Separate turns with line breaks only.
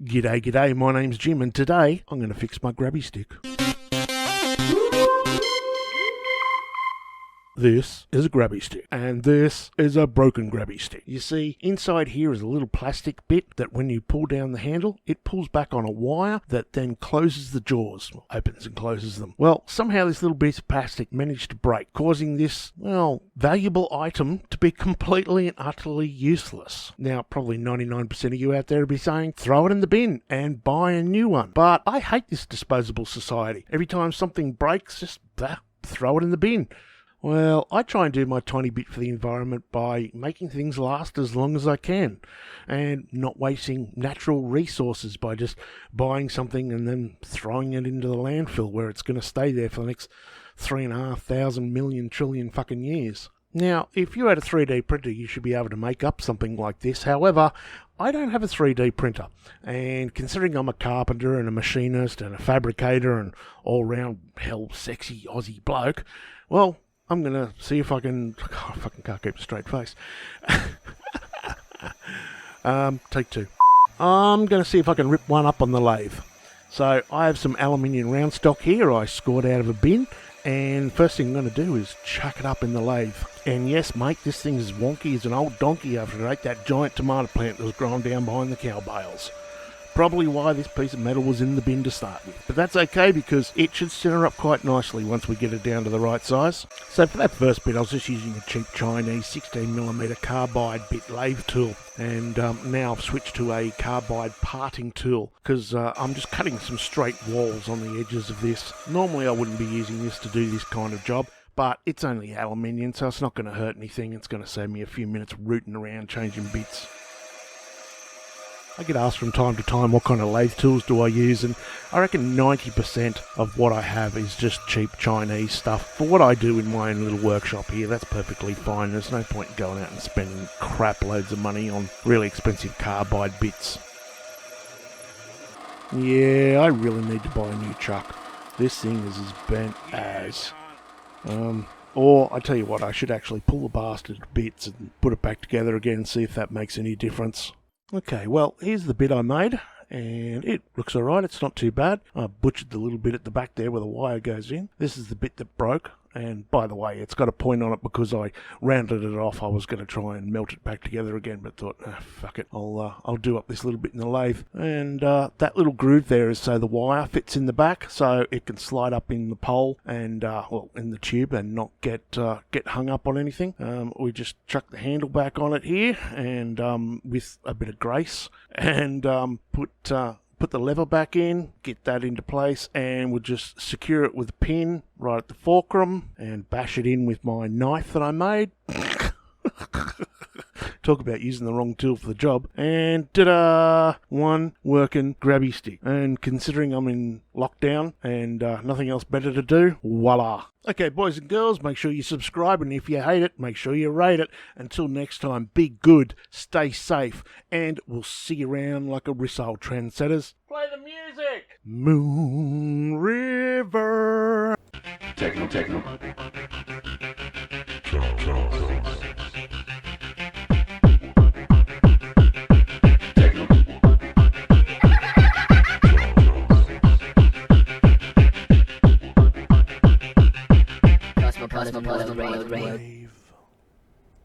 G'day, g'day, my name's Jim, and today I'm going to fix my grabby stick. This is a grabby stick, and this is a broken grabby stick. You see, inside here is a little plastic bit that when you pull down the handle, it pulls back on a wire that then closes the jaws, opens and closes them. Well, somehow this little bit of plastic managed to break, causing this, well, valuable item to be completely and utterly useless. Now, probably 99% of you out there will be saying, throw it in the bin and buy a new one. But I hate this disposable society. Every time something breaks, just throw it in the bin. Well, I try and do my tiny bit for the environment by making things last as long as I can and not wasting natural resources by just buying something and then throwing it into the landfill where it's going to stay there for the next 3,500 million trillion fucking years. Now, if you had a 3D printer, you should be able to make up something like this. However, I don't have a 3D printer, and considering I'm a carpenter and a machinist and a fabricator and all-round hell sexy Aussie bloke, well, I'm going to see if I can... I fucking can't keep a straight face. Take two. I'm going to see if I can rip one up on the lathe. So I have some aluminium round stock here I scored out of a bin. And first thing I'm going to do is chuck it up in the lathe. And yes, mate, this thing is wonky as an old donkey after it ate that giant tomato plant that was grown down behind the cow bales. Probably why this piece of metal was in the bin to start with. But that's okay because it should center up quite nicely once we get it down to the right size. So for that first bit I was just using a cheap Chinese 16mm carbide bit lathe tool. And now I've switched to a carbide parting tool because I'm just cutting some straight walls on the edges of this. Normally I wouldn't be using this to do this kind of job, but it's only aluminium, so it's not going to hurt anything. It's going to save me a few minutes rooting around changing bits. I get asked from time to time what kind of lathe tools do I use, and I reckon 90% of what I have is just cheap Chinese stuff. For what I do in my own little workshop here, that's perfectly fine. There's no point in going out and spending crap loads of money on really expensive carbide bits. Yeah, I really need to buy a new chuck. This thing is as bent as... Or, I tell you what, I should actually pull the bastard to bits and put it back together again and see if that makes any difference. Okay, well, here's the bit I made, and it looks alright, it's not too bad. I butchered the little bit at the back there where the wire goes in. This is the bit that broke, and by the way, it's got a point on it because I rounded it off. I was going to try and melt it back together again, but thought, fuck it, I'll do up this little bit in the lathe. And that little groove there is so the wire fits in the back, so it can slide up in the pole and, well, in the tube and not get hung up on anything. We just chuck the handle back on it here, and with a bit of grace, and put the lever back in, get that into place, and we'll just secure it with a pin right at the fulcrum and bash it in with my knife that I made. Talk about using the wrong tool for the job. And ta-da! One working grabby stick. And considering I'm in lockdown and nothing else better to do, voila. Okay, boys and girls, make sure you subscribe, and if you hate it, make sure you rate it. Until next time, be good, stay safe, and we'll see you around like a Rissole trendsetters. Play the music! Moon River.
Techno.